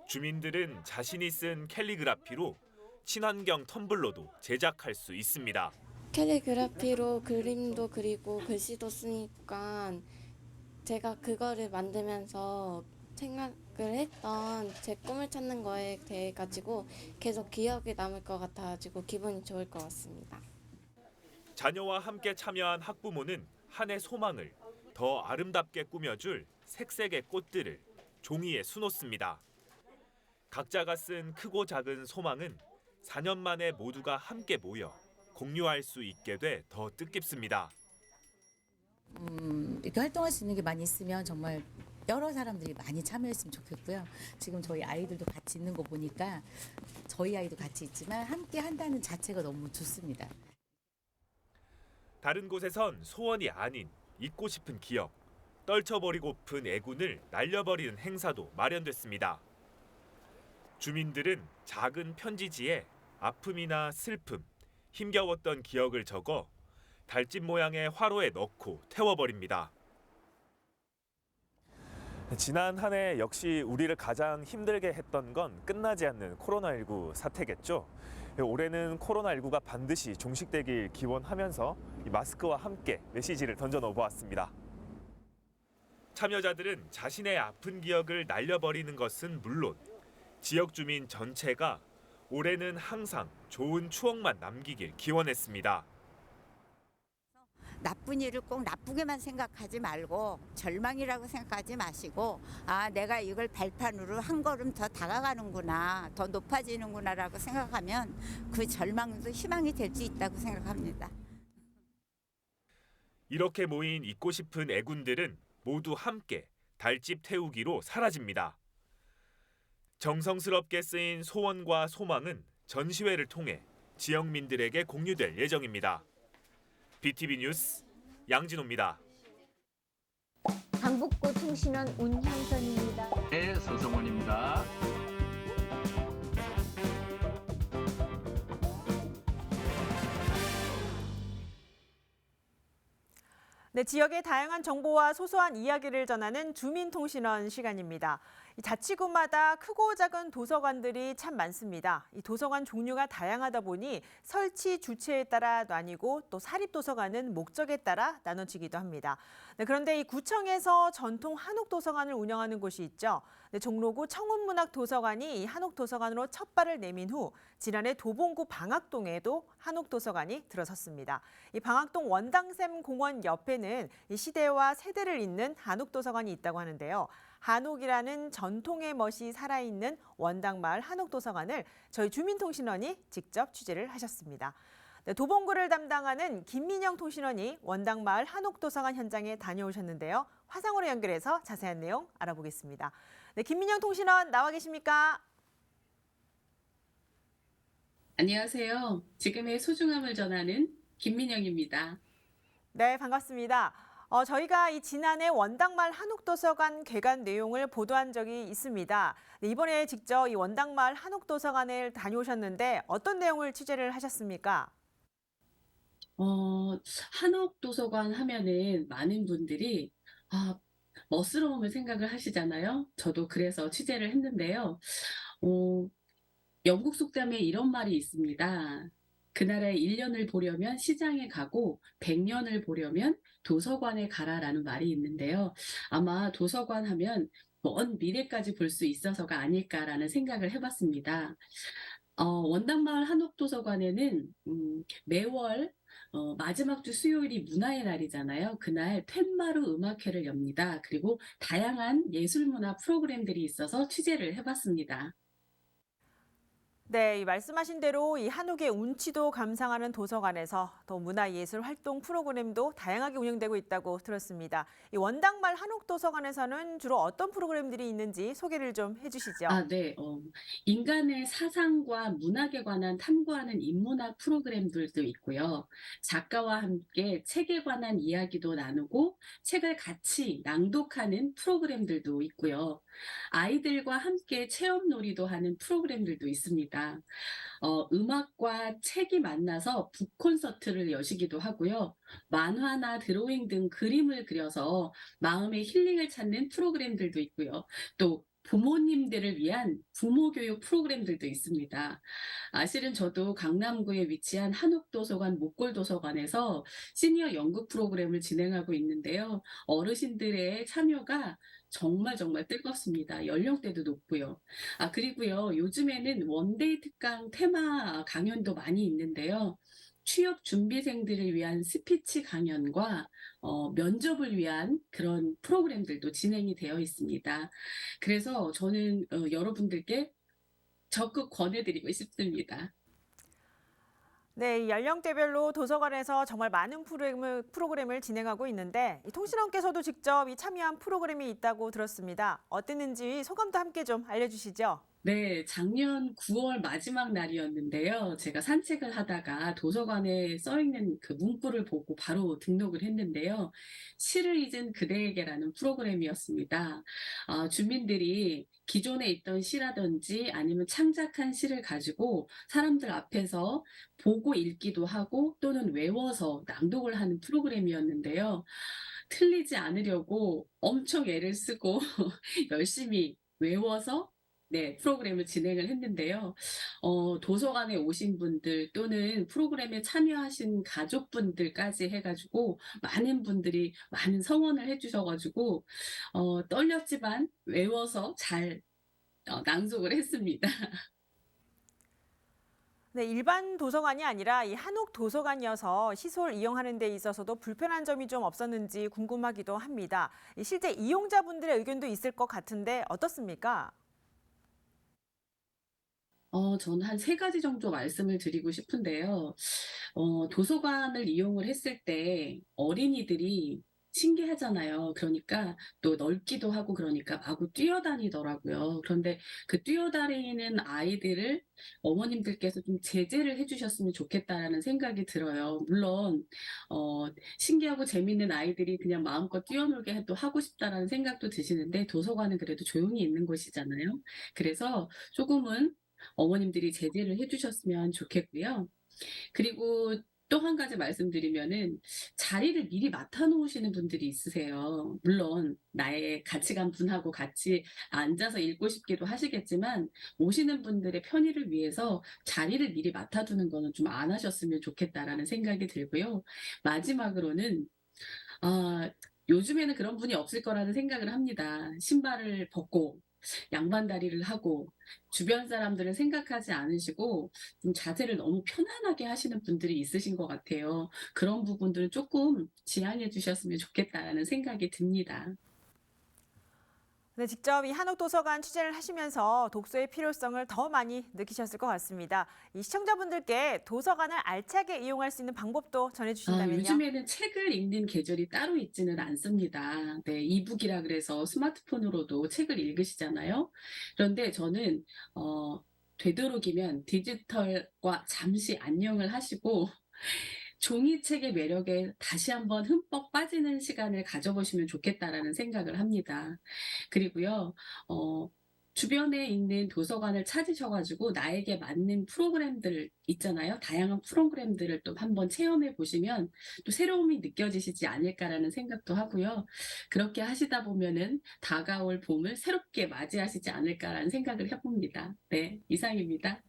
주민들은 자신이 쓴 캘리그라피로 친환경 텀블러도 제작할 수 있습니다. 캘리그라피로 그림도 그리고 글씨도 쓰니까 제가 그거를 만들면서 생각을 했던 제 꿈을 찾는 거에 대해 가지고 계속 기억에 남을 것 같아가지고 기분이 좋을 것 같습니다. 자녀와 함께 참여한 학부모는 한 해 소망을 더 아름답게 꾸며줄 색색의 꽃들을 종이에 수놓습니다. 각자가 쓴 크고 작은 소망은 4년 만에 모두가 함께 모여 공유할 수 있게 돼 더 뜻깊습니다. 이렇게 활동할 수 있는 게 많이 있으면 정말 여러 사람들이 많이 참여했으면 좋겠고요. 지금 저희 아이들도 같이 있는 거 보니까 저희 아이도 같이 있지만 함께 한다는 자체가 너무 좋습니다. 다른 곳에선 소원이 아닌 잊고 싶은 기억, 떨쳐버리고픈 애군을 날려버리는 행사도 마련됐습니다. 주민들은 작은 편지지에 아픔이나 슬픔, 힘겨웠던 기억을 적어 달집 모양의 화로에 넣고 태워버립니다. 지난 한 해 역시 우리를 가장 힘들게 했던 건 끝나지 않는 코로나19 사태겠죠. 올해는 코로나19가 반드시 종식되길 기원하면서 이 마스크와 함께 메시지를 던져 넣어보았습니다. 참여자들은 자신의 아픈 기억을 날려버리는 것은 물론 지역 주민 전체가 올해는 항상 좋은 추억만 남기길 기원했습니다. 나쁜 일을 꼭 나쁘게만 생각하지 말고 절망이라고 생각하지 마시고 내가 이걸 발판으로 한 걸음 더 다가가는구나, 더 높아지는구나라고 생각하면 그 절망도 희망이 될 수 있다고 생각합니다. 이렇게 모인 잊고 싶은 애군들은 모두 함께 달집 태우기로 사라집니다. 정성스럽게 쓰인 소원과 소망은 전시회를 통해 지역민들에게 공유될 예정입니다. BTV 뉴스 양진호입니다. 강북구 통신원 운향선입니다. 네, 서성원입니다. 네, 지역의 다양한 정보와 소소한 이야기를 전하는 주민통신원 시간입니다. 자치구마다 크고 작은 도서관들이 참 많습니다. 이 도서관 종류가 다양하다 보니 설치 주체에 따라 나뉘고 또 사립도서관은 목적에 따라 나눠지기도 합니다. 네, 그런데 이 구청에서 전통 한옥도서관을 운영하는 곳이 있죠. 네, 종로구 청운문학도서관이 이 한옥도서관으로 첫 발을 내민 후 지난해 도봉구 방학동에도 한옥도서관이 들어섰습니다. 이 방학동 원당샘 공원 옆에는 이 시대와 세대를 잇는 한옥도서관이 있다고 하는데요. 한옥이라는 전통의 멋이 살아있는 원당마을 한옥도서관을 저희 주민통신원이 직접 취재를 하셨습니다. 네, 도봉구를 담당하는 김민영 통신원이 원당마을 한옥도서관 현장에 다녀오셨는데요. 화상으로 연결해서 자세한 내용 알아보겠습니다. 네, 김민영 통신원 나와 계십니까? 안녕하세요. 지금의 소중함을 전하는 김민영입니다. 네, 반갑습니다. 저희가 이 지난해 원당마을 한옥도서관 개관 내용을 보도한 적이 있습니다. 네, 이번에 직접 이 원당마을 한옥도서관을 다녀오셨는데 어떤 내용을 취재를 하셨습니까? 한옥도서관 하면은 많은 분들이 멋스러움을 생각을 하시잖아요. 저도 그래서 취재를 했는데요. 영국 속담에 이런 말이 있습니다. 그 나라의 1년을 보려면 시장에 가고 100년을 보려면 도서관에 가라라는 말이 있는데요. 아마 도서관 하면 먼 미래까지 볼 수 있어서가 아닐까라는 생각을 해봤습니다. 원당마을 한옥도서관에는 매월 마지막 주 수요일이 문화의 날이잖아요. 그날 툇마루 음악회를 엽니다. 그리고 다양한 예술문화 프로그램들이 있어서 취재를 해봤습니다. 네, 이 말씀하신 대로 이 한옥의 운치도 감상하는 도서관에서 또 문화예술 활동 프로그램도 다양하게 운영되고 있다고 들었습니다. 이 원당마을 한옥도서관에서는 주로 어떤 프로그램들이 있는지 소개를 좀 해주시죠. 네. 인간의 사상과 문학에 관한 탐구하는 인문학 프로그램들도 있고요. 작가와 함께 책에 관한 이야기도 나누고 책을 같이 낭독하는 프로그램들도 있고요. 아이들과 함께 체험놀이도 하는 프로그램들도 있습니다. 음악과 책이 만나서 북콘서트를 여시기도 하고요. 만화나 드로잉 등 그림을 그려서 마음의 힐링을 찾는 프로그램들도 있고요. 또 부모님들을 위한 부모 교육 프로그램들도 있습니다. 실은 저도 강남구에 위치한 한옥도서관 목골도서관에서 시니어 연극 프로그램을 진행하고 있는데요. 어르신들의 참여가 정말 뜨겁습니다. 연령대도 높고요. 그리고요. 요즘에는 원데이 특강 테마 강연도 많이 있는데요. 취업 준비생들을 위한 스피치 강연과 면접을 위한 그런 프로그램들도 진행이 되어 있습니다. 그래서 저는 여러분들께 적극 권해드리고 싶습니다. 네, 이 연령대별로 도서관에서 정말 많은 프로그램을 진행하고 있는데 이 통신원께서도 직접 이 참여한 프로그램이 있다고 들었습니다. 어땠는지 소감도 함께 좀 알려주시죠. 네, 작년 9월 마지막 날이었는데요. 제가 산책을 하다가 도서관에 써있는 그 문구를 보고 바로 등록을 했는데요. 시를 잊은 그대에게라는 프로그램이었습니다. 주민들이 기존에 있던 시라든지 아니면 창작한 시를 가지고 사람들 앞에서 보고 읽기도 하고 또는 외워서 낭독을 하는 프로그램이었는데요. 틀리지 않으려고 엄청 애를 쓰고 열심히 외워서 프로그램을 진행을 했는데요. 도서관에 오신 분들 또는 프로그램에 참여하신 가족분들까지 해가지고 많은 분들이 많은 성원을 해주셔가지고 떨렸지만 외워서 잘 낭독을 했습니다. 네, 일반 도서관이 아니라 이 한옥 도서관이어서 시설 이용하는 데 있어서도 불편한 점이 좀 없었는지 궁금하기도 합니다. 실제 이용자분들의 의견도 있을 것 같은데 어떻습니까? 저는 한 3가지 정도 말씀을 드리고 싶은데요. 도서관을 이용을 했을 때 어린이들이 신기하잖아요. 그러니까 또 넓기도 하고 그러니까 마구 뛰어다니더라고요. 그런데 그 뛰어다니는 아이들을 어머님들께서 좀 제재를 해주셨으면 좋겠다라는 생각이 들어요. 물론 신기하고 재밌는 아이들이 그냥 마음껏 뛰어놀게 또 하고 싶다라는 생각도 드시는데 도서관은 그래도 조용히 있는 곳이잖아요. 그래서 조금은 어머님들이 제재를 해주셨으면 좋겠고요. 그리고 또 한 가지 말씀드리면은 자리를 미리 맡아 놓으시는 분들이 있으세요. 물론 나의 같이 간 분하고 같이 앉아서 읽고 싶기도 하시겠지만 오시는 분들의 편의를 위해서 자리를 미리 맡아 두는 거는 좀 안 하셨으면 좋겠다라는 생각이 들고요. 마지막으로는 요즘에는 그런 분이 없을 거라는 생각을 합니다. 신발을 벗고 양반다리를 하고 주변 사람들을 생각하지 않으시고 좀 자세를 너무 편안하게 하시는 분들이 있으신 것 같아요. 그런 부분들은 조금 지양해 주셨으면 좋겠다라는 생각이 듭니다. 네, 직접 이 한옥도서관 취재를 하시면서 독서의 필요성을 더 많이 느끼셨을 것 같습니다. 이 시청자분들께 도서관을 알차게 이용할 수 있는 방법도 전해주신다면요. 요즘에는 책을 읽는 계절이 따로 있지는 않습니다. 이북이라 그래서 스마트폰으로도 책을 읽으시잖아요. 그런데 저는 되도록이면 디지털과 잠시 안녕을 하시고 종이책의 매력에 다시 한번 흠뻑 빠지는 시간을 가져보시면 좋겠다라는 생각을 합니다. 그리고요, 주변에 있는 도서관을 찾으셔가지고 나에게 맞는 프로그램들 있잖아요. 다양한 프로그램들을 또 한번 체험해 보시면 또 새로움이 느껴지시지 않을까라는 생각도 하고요. 그렇게 하시다 보면은 다가올 봄을 새롭게 맞이하시지 않을까라는 생각을 해봅니다. 네, 이상입니다.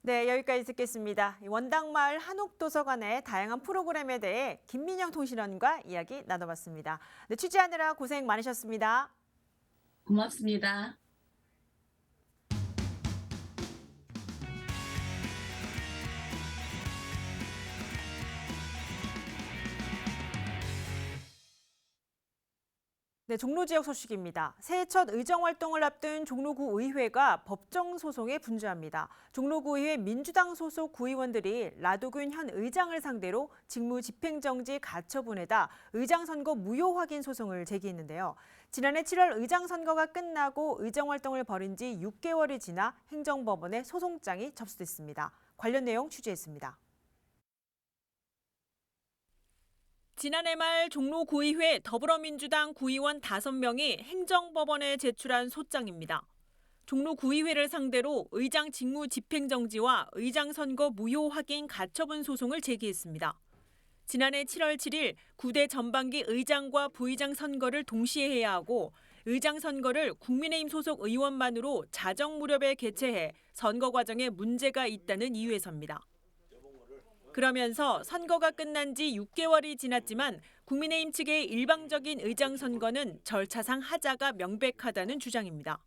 네, 여기까지 듣겠습니다. 원당마을 한옥도서관의 다양한 프로그램에 대해 김민영 통신원과 이야기 나눠봤습니다. 네, 취재하느라 고생 많으셨습니다. 고맙습니다. 네, 종로 지역 소식입니다. 새해 첫 의정 활동을 앞둔 종로구 의회가 법정 소송에 분주합니다. 종로구 의회 민주당 소속 구의원들이 라도균 현 의장을 상대로 직무 집행정지 가처분에다 의장 선거 무효 확인 소송을 제기했는데요. 지난해 7월 의장 선거가 끝나고 의정 활동을 벌인 지 6개월이 지나 행정법원에 소송장이 접수됐습니다. 관련 내용 취재했습니다. 지난해 말 종로구의회 더불어민주당 구의원 5명이 행정법원에 제출한 소장입니다. 종로구의회를 상대로 의장 직무 집행정지와 의장 선거 무효 확인 가처분 소송을 제기했습니다. 지난해 7월 7일 9대 전반기 의장과 부의장 선거를 동시에 해야 하고 의장 선거를 국민의힘 소속 의원만으로 자정 무렵에 개최해 선거 과정에 문제가 있다는 이유에서입니다. 그러면서 선거가 끝난 지 6개월이 지났지만 국민의힘 측의 일방적인 의장 선거는 절차상 하자가 명백하다는 주장입니다.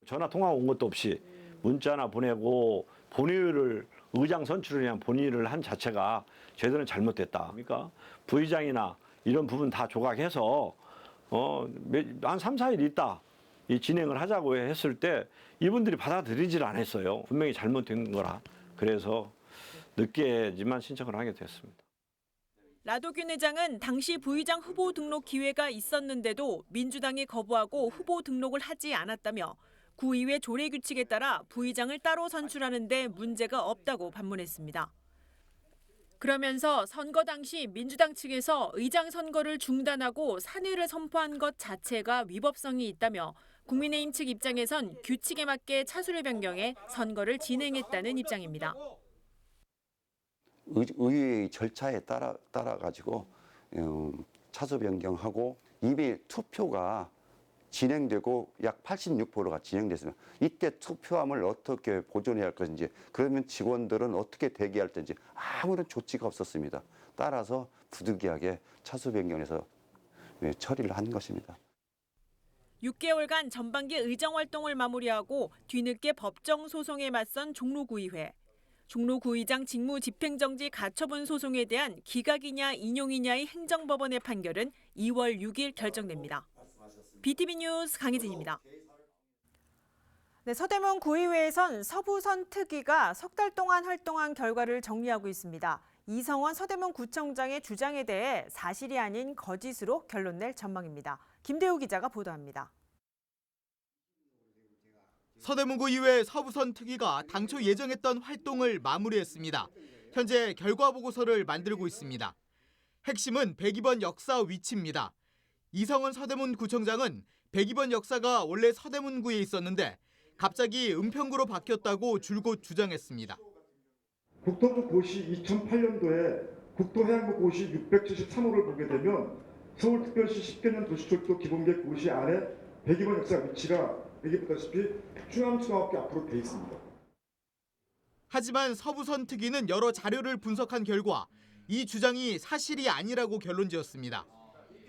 전화 통화 온 것도 없이 문자나 보내고 본의를 의장 선출을 위한 본의를 한 자체가 제대로 잘못됐다. 그러니까 부의장이나 이런 부분 다 조각해서 한 3, 4일 있다 이 진행을 하자고 했을 때 이분들이 받아들이질 않았어요. 분명히 잘못된 거라. 그래서 늦게지만 신청을 하게 됐습니다. 라도균 회장은 당시 부의장 후보 등록 기회가 있었는데도 민주당이 거부하고 후보 등록을 하지 않았다며 구의회 조례 규칙에 따라 부의장을 따로 선출하는 데 문제가 없다고 반문했습니다. 그러면서 선거 당시 민주당 측에서 의장 선거를 중단하고 산회를 선포한 것 자체가 위법성이 있다며 국민의힘 측 입장에선 규칙에 맞게 차수를 변경해 선거를 진행했다는 입장입니다. 의회의 절차에 따라 가지고 차수 변경하고 이미 투표가 진행되고 약 86%가 진행됐습니다. 이때 투표함을 어떻게 보존해야 할 것인지 그러면 직원들은 어떻게 대기할 텐지 아무런 조치가 없었습니다. 따라서 부득이하게 차수 변경해서 처리를 한 것입니다. 6개월간 전반기 의정 활동을 마무리하고 뒤늦게 법정 소송에 맞선 종로구의회. 종로구의장 직무 집행정지 가처분 소송에 대한 기각이냐 인용이냐의 행정법원의 판결은 2월 6일 결정됩니다. BTV 뉴스 강혜진입니다. 네, 서대문 구의회에선 서부선 특위가 석 달 동안 활동한 결과를 정리하고 있습니다. 이성원 서대문 구청장의 주장에 대해 사실이 아닌 거짓으로 결론 낼 전망입니다. 김대우 기자가 보도합니다. 서대문구의회 서부선 특위가 당초 예정했던 활동을 마무리했습니다. 현재 결과 보고서를 만들고 있습니다. 핵심은 102번 역사 위치입니다. 이성원 서대문구청장은 102번 역사가 원래 서대문구에 있었는데 갑자기 은평구로 바뀌었다고 줄곧 주장했습니다. 국토부 고시 2008년도에 국토해양부 고시 673호를 보게 되면 서울특별시 10개년 도시철도 기본계획 고시 안에 102번 역사 위치가 여기 보다시피 충암중학교 앞으로 돼 있습니다. 하지만 서부선 특위는 여러 자료를 분석한 결과 이 주장이 사실이 아니라고 결론지었습니다.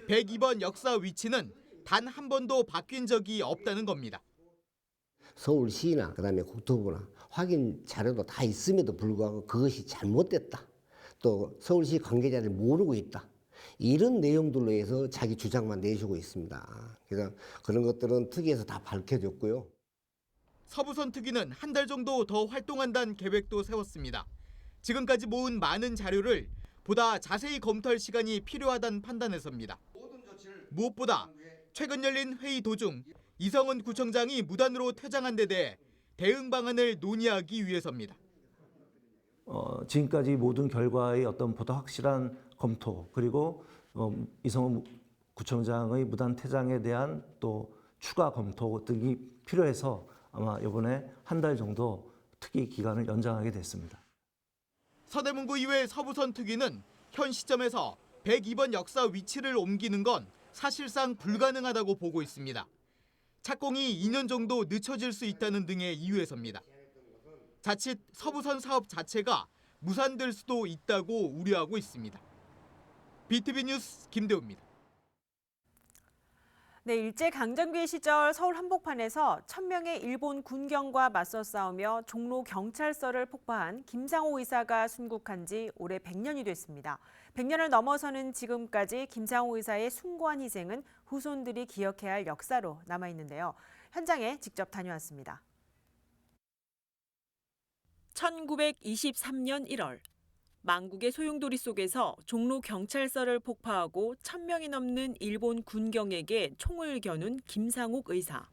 102번 역사 위치는 단 한 번도 바뀐 적이 없다는 겁니다. 서울시나 그다음에 국토부나 확인 자료도 다 있음에도 불구하고 그것이 잘못됐다. 또 서울시 관계자들이 모르고 있다. 이런 내용들로 해서 자기 주장만 내주고 있습니다. 그래서 그런 것들은 특위에서 다 밝혀졌고요. 서부선 특위는 한 달 정도 더 활동한다는 계획도 세웠습니다. 지금까지 모은 많은 자료를 보다 자세히 검토할 시간이 필요하다는 판단에서입니다. 무엇보다 최근 열린 회의 도중 이성원 구청장이 무단으로 퇴장한 데 대해 대응 방안을 논의하기 위해서입니다. 지금까지 모든 결과의 어떤 보다 확실한 검토 그리고 이성원 구청장의 무단 퇴장에 대한 또 추가 검토 등이 필요해서 아마 이번에 한 달 정도 특위 기간을 연장하게 됐습니다. 서대문구의회 서부선 특위는 현 시점에서 102번 역사 위치를 옮기는 건 사실상 불가능하다고 보고 있습니다. 착공이 2년 정도 늦춰질 수 있다는 등의 이유에서입니다. 자칫 서부선 사업 자체가 무산될 수도 있다고 우려하고 있습니다. BTV 뉴스 김대우입니다. 네, 일제강점기 시절 서울 한복판에서 1000명의 일본 군경과 맞서 싸우며 종로 경찰서를 폭파한 김상호 의사가 순국한 지 올해 100년이 됐습니다. 100년을 넘어서는 지금까지 김상옥 의사의 숭고한 희생은 후손들이 기억해야 할 역사로 남아있는데요. 현장에 직접 다녀왔습니다. 1923년 1월, 망국의 소용돌이 속에서 종로 경찰서를 폭파하고 1000명이 넘는 일본 군경에게 총을 겨눈 김상옥 의사.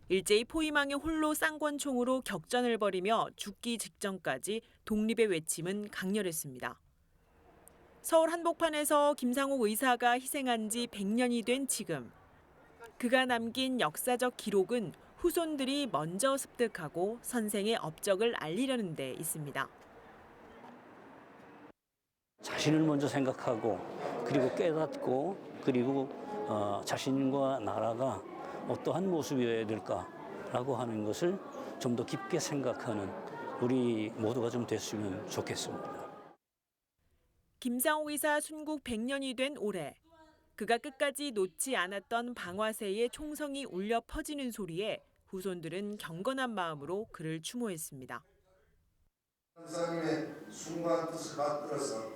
일제히 포위망에 홀로 쌍권총으로 격전을 벌이며 죽기 직전까지 독립의 외침은 강렬했습니다. 서울 한복판에서 김상옥 의사가 희생한 지 100년이 된 지금, 그가 남긴 역사적 기록은 후손들이 먼저 습득하고 선생의 업적을 알리려는 데 있습니다. 자신을 먼저 생각하고 그리고 깨닫고 그리고 자신과 나라가 어떠한 모습이어야 될까라고 하는 것을 좀 더 깊게 생각하는 우리 모두가 좀 됐으면 좋겠습니다. 김상옥 의사 순국 100년이 된 올해, 그가 끝까지 놓지 않았던 방화쇠의 총성이 울려 퍼지는 소리에 후손들은 경건한 마음으로 그를 추모했습니다. 선생님의 숭고한 뜻을 받들어서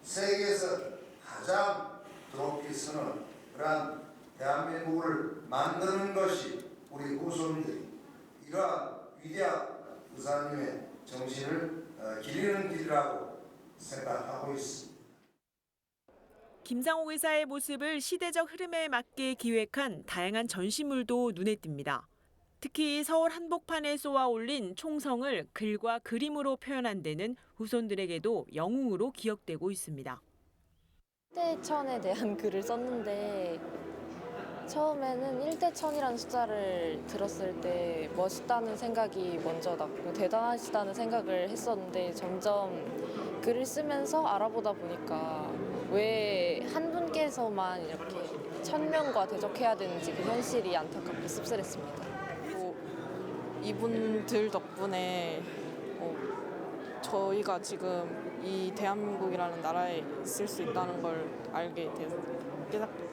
세계에서 가장 높이 서는 그러한 대한민국을 만드는 것이 우리 후손들이 이러한 위대한 의사님의 정신을 기리는 길이라고 생각하고 있습니다. 김상옥 의사의 모습을 시대적 흐름에 맞게 기획한 다양한 전시물도 눈에 띕니다. 특히 서울 한복판에 쏘아 올린 총성을 글과 그림으로 표현한 데는 후손들에게도 영웅으로 기억되고 있습니다. 일대천에 대한 글을 썼는데 처음에는 1대1000이라는 숫자를 들었을 때 멋있다는 생각이 먼저 났고 대단하시다는 생각을 했었는데 점점 글을 쓰면서 알아보다 보니까 왜 한 분께서만 이렇게 1000명과 대적해야 되는지 그 현실이 안타깝고 씁쓸했습니다. 이분들 덕분에 저희가 지금 이 대한민국이라는 나라에 있을 수 있다는 걸 알게 돼서 깨닫게.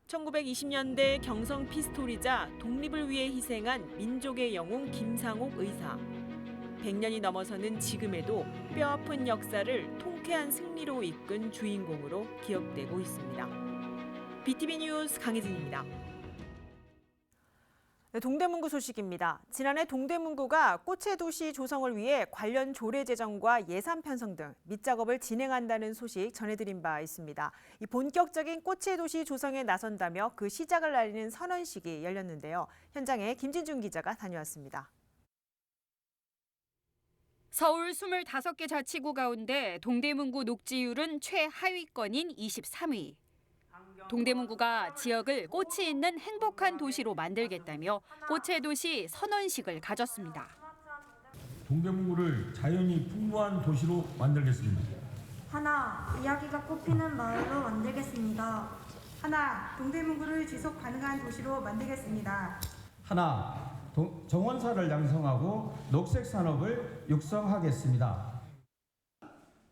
1920년대 경성 피스톨이자 독립을 위해 희생한 민족의 영웅 김상옥 의사. 100년이 넘어서는 지금에도 뼈아픈 역사를 통쾌한 승리로 이끈 주인공으로 기억되고 있습니다. BTV 뉴스 강혜진입니다. 네, 동대문구 소식입니다. 지난해 동대문구가 꽃의 도시 조성을 위해 관련 조례 제정과 예산 편성 등 밑작업을 진행한다는 소식 전해드린 바 있습니다. 이 본격적인 꽃의 도시 조성에 나선다며 그 시작을 알리는 선언식이 열렸는데요. 현장에 김진중 기자가 다녀왔습니다. 서울 25개 자치구 가운데 동대문구 녹지율은 최하위권인 23위. 동대문구가 지역을 꽃이 있는 행복한 도시로 만들겠다며 꽃의 도시 선언식을 가졌습니다. 동대문구를 자연이 풍부한 도시로 만들겠습니다. 하나, 이야기가 꽃피는 마을로 만들겠습니다. 하나, 동대문구를 지속 가능한 도시로 만들겠습니다. 하나, 정원사를 양성하고 녹색 산업을 육성하겠습니다.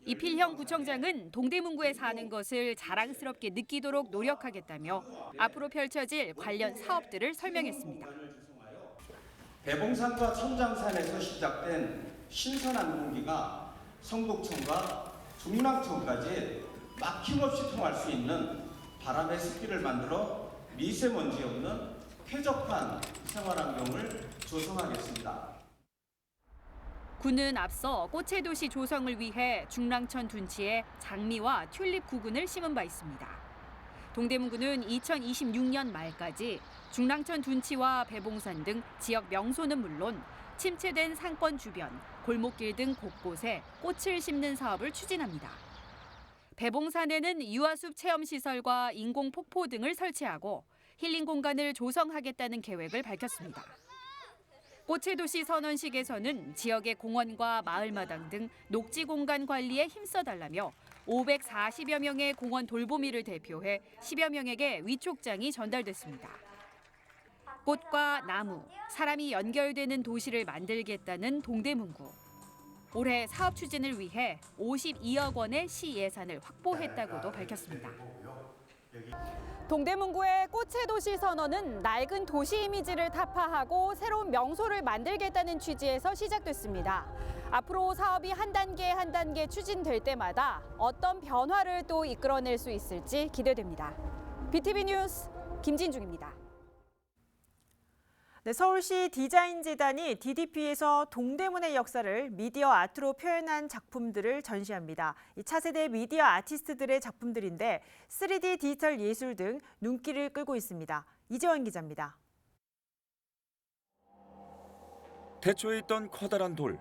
이필형 구청장은 동대문구에 사는 것을 자랑스럽게 느끼도록 노력하겠다며 앞으로 펼쳐질 관련 사업들을 설명했습니다. 대봉산과 천장산에서 시작된 신선한 공기가 성북천과 중랑천까지 막힘없이 통할 수 있는 바람의 습기를 만들어 미세먼지 없는 쾌적한 생활환경을 조성하겠습니다. 구는 앞서 꽃의 도시 조성을 위해 중랑천 둔치에 장미와 튤립 구근을 심은 바 있습니다. 동대문구는 2026년 말까지 중랑천 둔치와 배봉산 등 지역 명소는 물론 침체된 상권 주변, 골목길 등 곳곳에 꽃을 심는 사업을 추진합니다. 배봉산에는 유아숲 체험시설과 인공폭포 등을 설치하고 힐링 공간을 조성하겠다는 계획을 밝혔습니다. 꽃의 도시 선언식에서는 지역의 공원과 마을마당 등 녹지 공간 관리에 힘써달라며 540여 명의 공원 돌보미를 대표해 10여 명에게 위촉장이 전달됐습니다. 꽃과 나무, 사람이 연결되는 도시를 만들겠다는 동대문구. 올해 사업 추진을 위해 52억 원의 시 예산을 확보했다고도 밝혔습니다. 동대문구의 꽃의 도시 선언은 낡은 도시 이미지를 타파하고 새로운 명소를 만들겠다는 취지에서 시작됐습니다. 앞으로 사업이 한 단계 추진될 때마다 어떤 변화를 또 이끌어낼 수 있을지 기대됩니다. BTV 뉴스 김진중입니다. 네, 서울시 디자인재단이 DDP에서 동대문의 역사를 미디어 아트로 표현한 작품들을 전시합니다. 이 차세대 미디어 아티스트들의 작품들인데 3D 디지털 예술 등 눈길을 끌고 있습니다. 이재원 기자입니다. 대초에 있던 커다란 돌,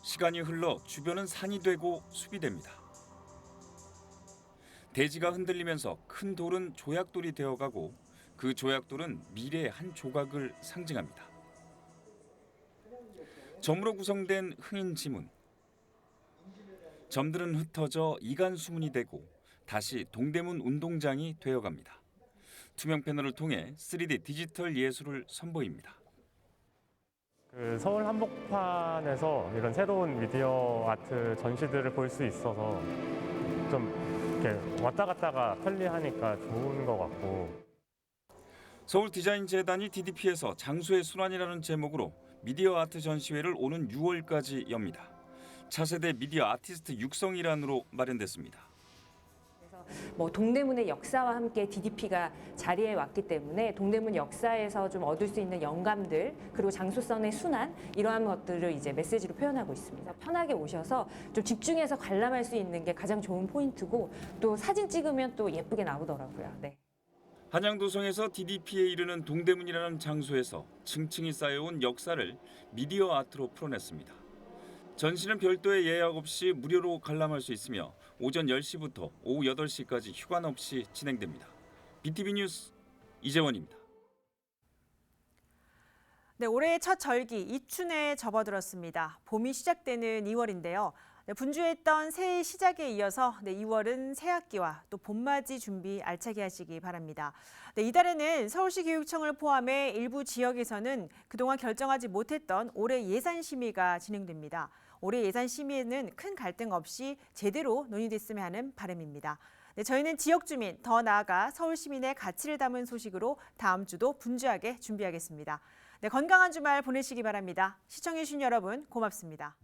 시간이 흘러 주변은 산이 되고 숲이 됩니다. 대지가 흔들리면서 큰 돌은 조약돌이 되어가고 그 조약돌은 미래의 한 조각을 상징합니다. 점으로 구성된 흥인 지문. 점들은 흩어져 이간 수문이 되고 다시 동대문 운동장이 되어갑니다. 투명 패널을 통해 3D 디지털 예술을 선보입니다. 서울 한복판에서 이런 새로운 미디어 아트 전시들을 볼 수 있어서 좀 이렇게 왔다 갔다가 편리하니까 좋은 것 같고. 서울 디자인재단이 DDP에서 장소의 순환이라는 제목으로 미디어 아트 전시회를 오는 6월까지 엽니다. 차세대 미디어 아티스트 육성 일환으로 마련됐습니다. 동대문의 역사와 함께 DDP가 자리해 왔기 때문에 동대문 역사에서 좀 얻을 수 있는 영감들 그리고 장소성의 순환 이러한 것들을 이제 메시지로 표현하고 있습니다. 편하게 오셔서 좀 집중해서 관람할 수 있는 게 가장 좋은 포인트고 또 사진 찍으면 또 예쁘게 나오더라고요. 네. 한양도성에서 DDP에 이르는 동대문이라는 장소에서 층층이 쌓여온 역사를 미디어 아트로 풀어냈습니다. 전시는 별도의 예약 없이 무료로 관람할 수 있으며 오전 10시부터 오후 8시까지 휴관 없이 진행됩니다. BTV 뉴스 이재원입니다. 네, 올해의 첫 절기 이춘에 접어들었습니다. 봄이 시작되는 2월인데요. 네, 분주했던 새해 시작에 이어서 2월은 새학기와 또 봄맞이 준비 알차게 하시기 바랍니다. 네, 이달에는 서울시 교육청을 포함해 일부 지역에서는 그동안 결정하지 못했던 올해 예산 심의가 진행됩니다. 올해 예산 심의에는 큰 갈등 없이 제대로 논의됐으면 하는 바람입니다. 네, 저희는 지역 주민, 더 나아가 서울 시민의 가치를 담은 소식으로 다음 주도 분주하게 준비하겠습니다. 네, 건강한 주말 보내시기 바랍니다. 시청해주신 여러분 고맙습니다.